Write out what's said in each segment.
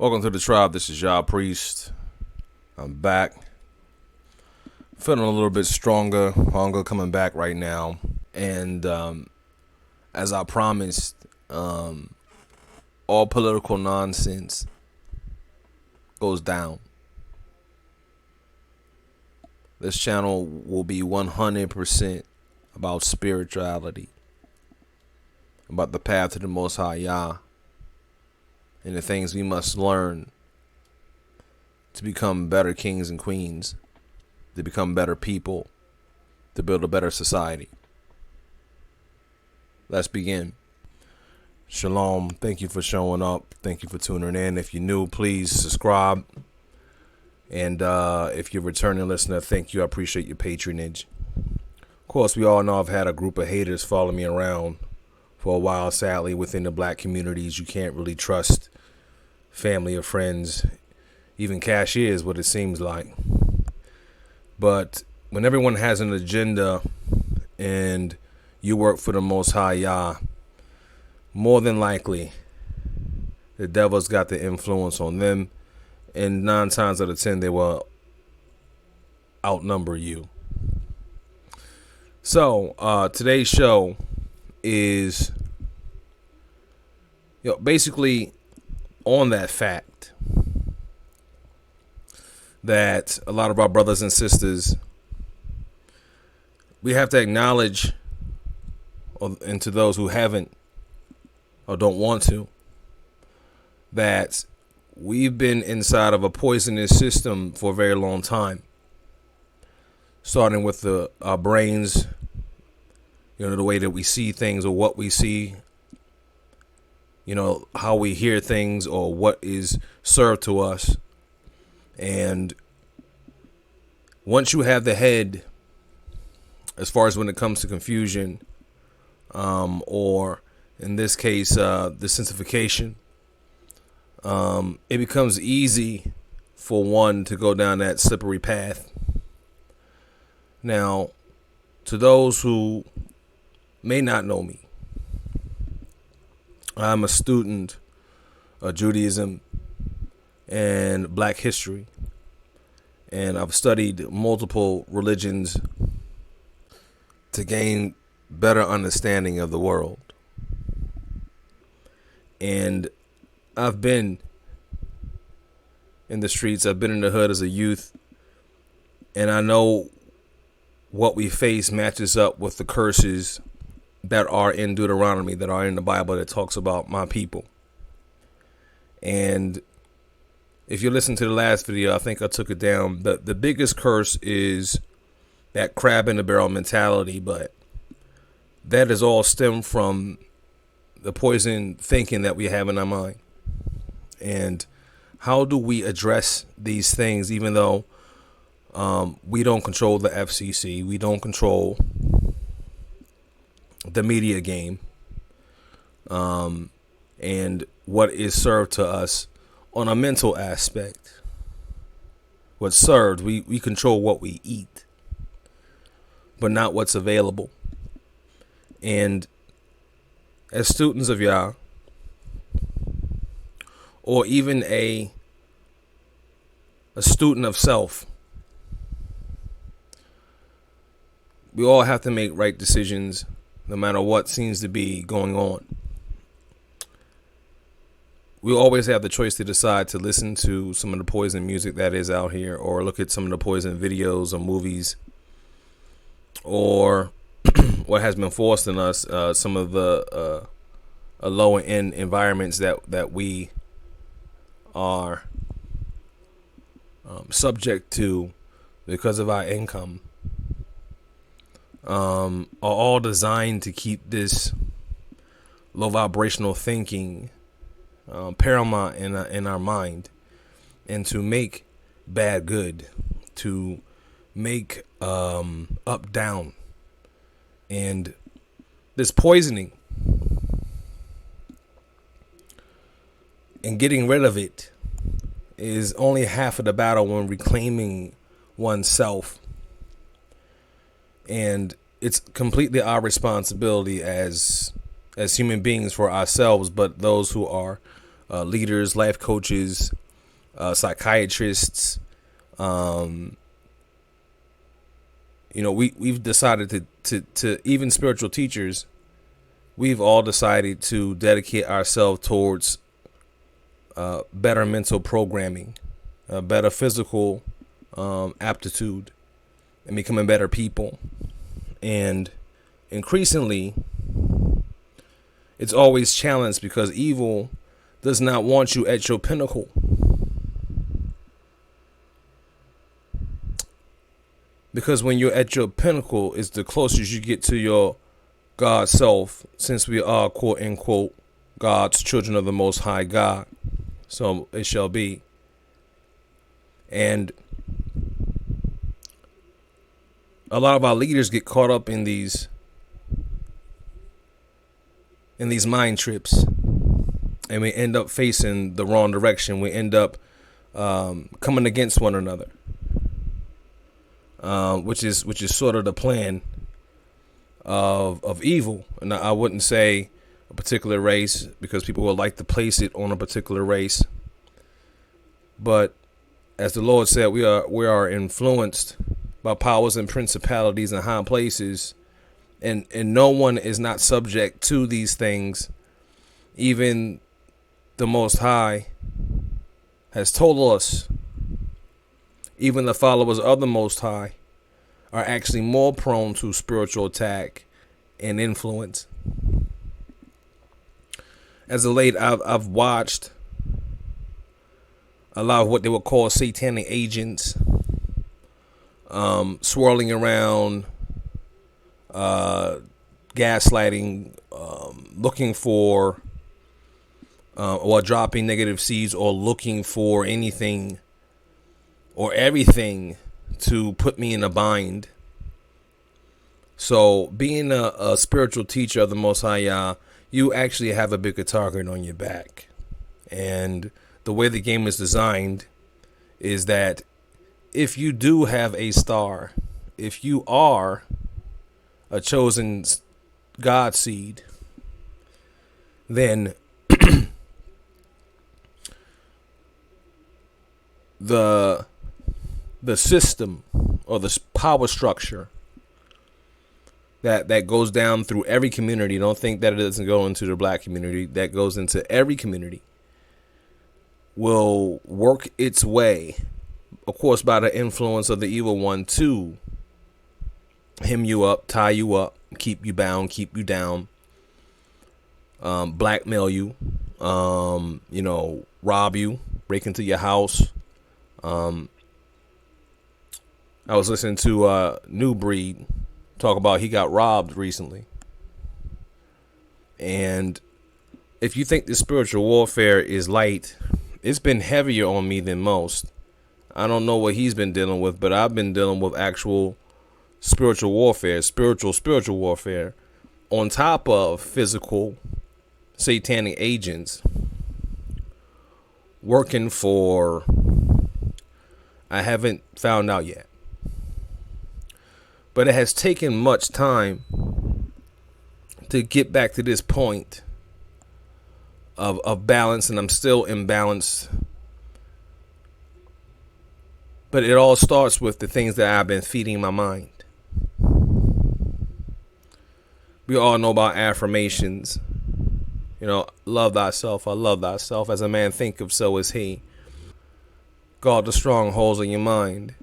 Welcome to the tribe. This is Yah Priest. I'm back. Feeling a little bit stronger. Hunger coming back right now. And as I promised, all political nonsense goes down. This channel will be 100% about spirituality, about the path to the Most High Yah, and the things we must learn to become better kings and queens, to become better people, to build a better society. Let's begin. Shalom. Thank you for showing up. Thank you for tuning in. If you're new, please subscribe. And if you're a returning listener, thank you. I appreciate your patronage. Of course, we all know I've had a group of haters follow me around for a while. Sadly, within the black communities, you can't really trust family or friends, even cashiers, what it seems like. But when everyone has an agenda and you work for the Most High Yah, more than likely the devil's got the influence on them, and 9 times out of 10 they will outnumber you. So today's show is basically on that fact that a lot of our brothers and sisters, we have to acknowledge, and to those who haven't or don't want to, that we've been inside of a poisonous system for a very long time. Starting with our brains, the way that we see things or what we see, how we hear things or what is served to us. And once you have the head, as far as when it comes to confusion, or in this case, desensitization, it becomes easy for one to go down that slippery path. Now, to those who may not know me, I'm a student of Judaism and Black history, and I've studied multiple religions to gain better understanding of the world. And I've been in the streets, I've been in the hood as a youth, and I know what we face matches up with the curses that are in Deuteronomy, that are in the Bible, that talks about my people. And if you listen to the last video, I think I took it down. The biggest curse is that crab in the barrel mentality, but that is all stemmed from the poison thinking that we have in our mind. And how do we address these things, even though we don't control the FCC, we don't control the media game, and what is served to us on a mental aspect? What's served, we control what we eat, but not what's available. And as students of Yah, or even a student of self, we all have to make right decisions no matter what seems to be going on. We always have the choice to decide to listen to some of the poison music that is out here, or look at some of the poison videos or movies, or what has been forced in us, some of the lower end environments that we are subject to because of our income, are all designed to keep this low vibrational thinking paramount in our mind, and to make bad good, to make up down. And this poisoning and getting rid of it is only half of the battle when reclaiming oneself. And it's completely our responsibility as human beings for ourselves, but those who are leaders, life coaches, psychiatrists. We've decided to even spiritual teachers. We've all decided to dedicate ourselves towards better mental programming, better physical aptitude, and becoming better people. And increasingly, it's always challenged because evil does not want you at your pinnacle. Because when you're at your pinnacle, it's the closest you get to your God self, since we are, quote unquote, God's children of the Most High God. So it shall be. And a lot of our leaders get caught up in these mind trips, and we end up facing the wrong direction. We end up coming against one another, which is sort of the plan of evil. And I wouldn't say a particular race, because people would like to place it on a particular race. But as the Lord said, we are influenced by powers and principalities in high places, and no one is not subject to these things. Even the Most High has told us, even the followers of the Most High are actually more prone to spiritual attack and influence. As of late, I've watched a lot of what they would call satanic agents swirling around, gaslighting, looking for or dropping negative seeds, or looking for anything or everything to put me in a bind. So being a spiritual teacher of the Most High Yah, you actually have a bigger target on your back. And the way the game is designed is that if you do have a star, if you are a chosen God seed, then the system or the power structure that goes down through every community. Don't think that it doesn't go into the black community. That goes into every community. Will work its way, of course, by the influence of the evil one, to hem you up, tie you up, keep you bound, keep you down, blackmail you, rob you, break into your house. I was listening to New Breed talk about he got robbed recently. And if you think the spiritual warfare is light, it's been heavier on me than most. I don't know what he's been dealing with, but I've been dealing with actual spiritual warfare, spiritual warfare, on top of physical satanic agents working for, I haven't found out yet. But it has taken much time to get back to this point of balance, and I'm still imbalanced. But it all starts with the things that I've been feeding my mind. We all know about affirmations. Love thyself. I love thyself. As a man thinketh, so is he. Guard the strongholds of your mind.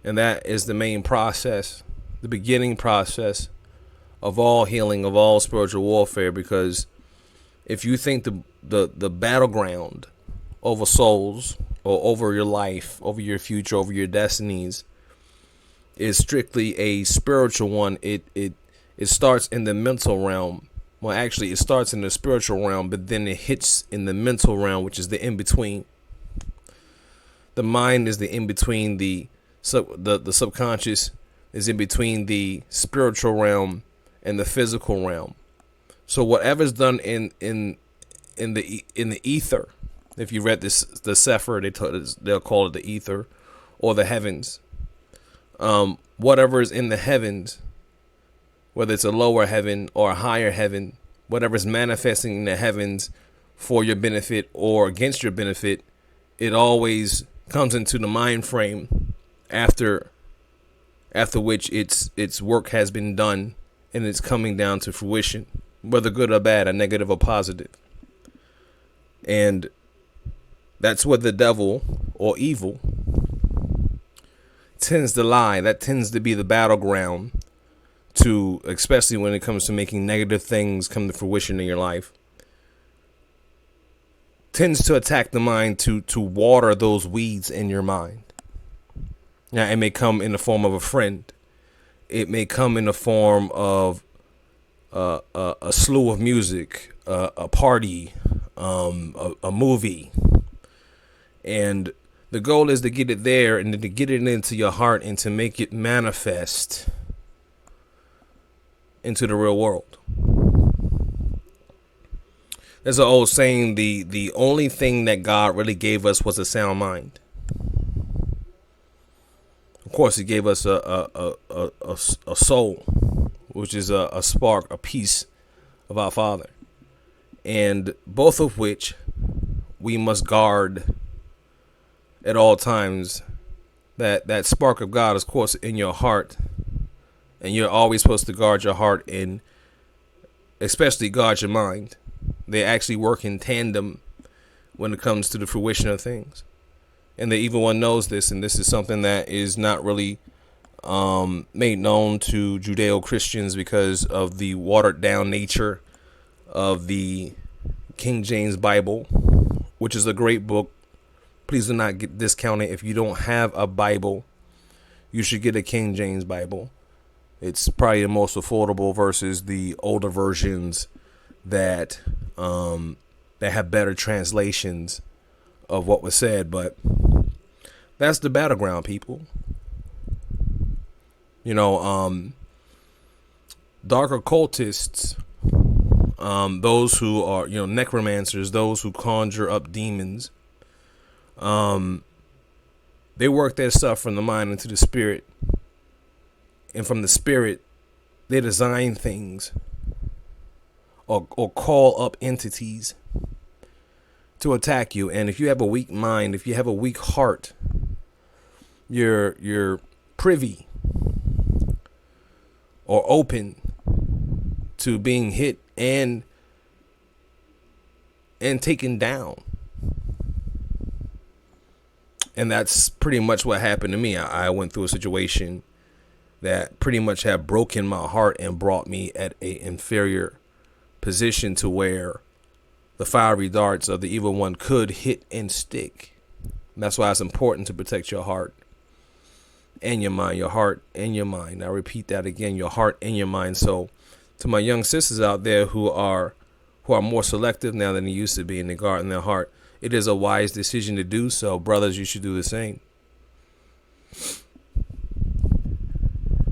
And that is the main process, the beginning process of all healing, of all spiritual warfare. Because if you think the battleground over souls, or over your life, over your future, over your destinies, is strictly a spiritual one, it starts in the mental realm. Well, actually, it starts in the spiritual realm, but then it hits in the mental realm, which is the in-between. The mind is the in-between. The subconscious is in between the spiritual realm and the physical realm. So whatever's done in the ether, if you read the Sefer, they'll call it the ether or the heavens. Whatever is in the heavens, whether it's a lower heaven or a higher heaven, whatever's manifesting in the heavens for your benefit or against your benefit, it always comes into the mind frame after which its work has been done and it's coming down to fruition, whether good or bad, a negative or positive. And that's where the devil or evil tends to lie. That tends to be the battleground to, especially when it comes to making negative things come to fruition in your life, tends to attack the mind to water those weeds in your mind. Now, it may come in the form of a friend. It may come in the form of a slew of music, a party, a movie. And the goal is to get it there and to get it into your heart and to make it manifest into the real world. There's an old saying, the only thing that God really gave us was a sound mind. Of course, he gave us a soul, which is a spark, a piece of our Father. And both of which we must guard at all times. That spark of God is, of course, in your heart. And you're always supposed to guard your heart and especially guard your mind. They actually work in tandem when it comes to the fruition of things. And the evil one knows this, and this is something that is not really made known to Judeo-Christians because of the watered-down nature of the King James Bible, which is a great book. Please do not get discounted. If you don't have a Bible, you should get a King James Bible. It's probably the most affordable versus the older versions that have better translations of what was said. But that's the battleground, people. Dark occultists, those who are, necromancers, those who conjure up demons, they work their stuff from the mind into the spirit. And from the spirit, they design things or call up entities to attack you. And if you have a weak mind, if you have a weak heart, you're privy or open to being hit and taken down. And that's pretty much what happened to me. I went through a situation that pretty much had broken my heart and brought me at an inferior position to where the fiery darts of the evil one could hit and stick. And that's why it's important to protect your heart and your mind, your heart and your mind. I repeat that again, your heart and your mind. So to my young sisters out there who are more selective now than they used to be in the guard in their heart, it is a wise decision to do so. Brothers, you should do the same.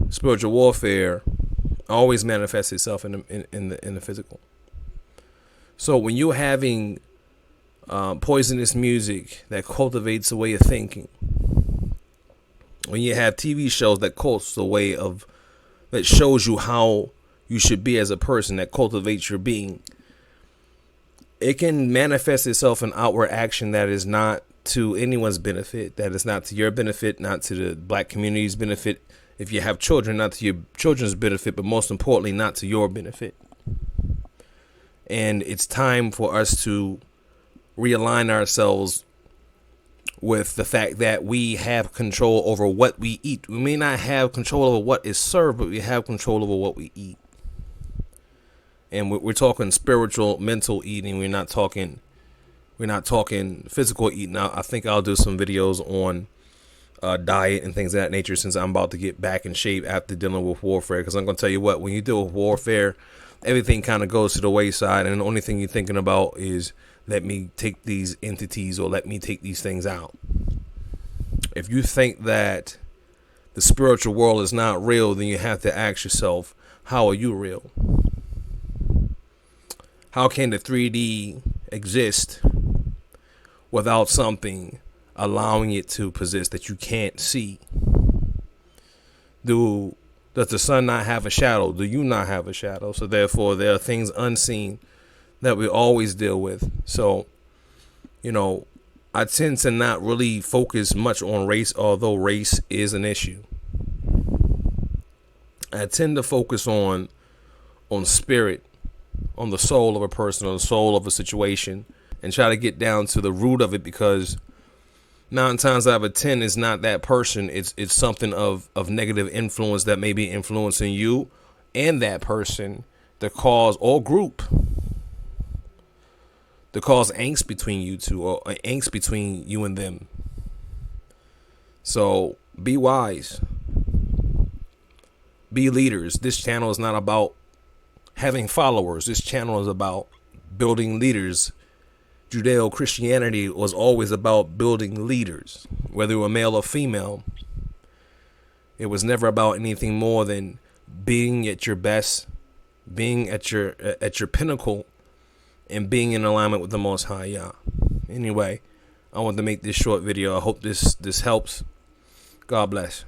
Spiritual warfare always manifests itself in the physical. So when you're having poisonous music that cultivates a way of thinking, when you have TV shows that that shows you how you should be as a person, that cultivates your being, it can manifest itself in outward action that is not to anyone's benefit, that is not to your benefit, not to the black community's benefit. If you have children, not to your children's benefit, but most importantly, not to your benefit. And it's time for us to realign ourselves with the fact that we have control over what we eat. We may not have control over what is served, but we have control over what we eat. And we're talking spiritual, mental eating. We're not talking physical eating. Now, I think I'll do some videos on diet and things of that nature, since I'm about to get back in shape after dealing with warfare. Because I'm going to tell you what, when you deal with warfare, everything kind of goes to the wayside. And the only thing you're thinking about is, let me take these entities or let me take these things out. If you think that the spiritual world is not real, then you have to ask yourself, how are you real? How can the 3D exist without something allowing it to possess that you can't see? Does the sun not have a shadow? Do you not have a shadow? So therefore, there are things unseen that we always deal with. So, I tend to not really focus much on race, although race is an issue. I tend to focus on spirit, on the soul of a person, on the soul of a situation, and try to get down to the root of it, because 9 times out of 10 it's not that person. It's something of negative influence that may be influencing you and that person, the cause or group, to cause angst between you two, or angst between you and them. So be wise. Be leaders. This channel is not about having followers. This channel is about building leaders. Judeo-Christianity was always about building leaders, whether you were male or female. It was never about anything more than being at your best, being at your pinnacle, and being in alignment with the Most High Yah. Anyway, I want to make this short video. I hope this helps. God bless.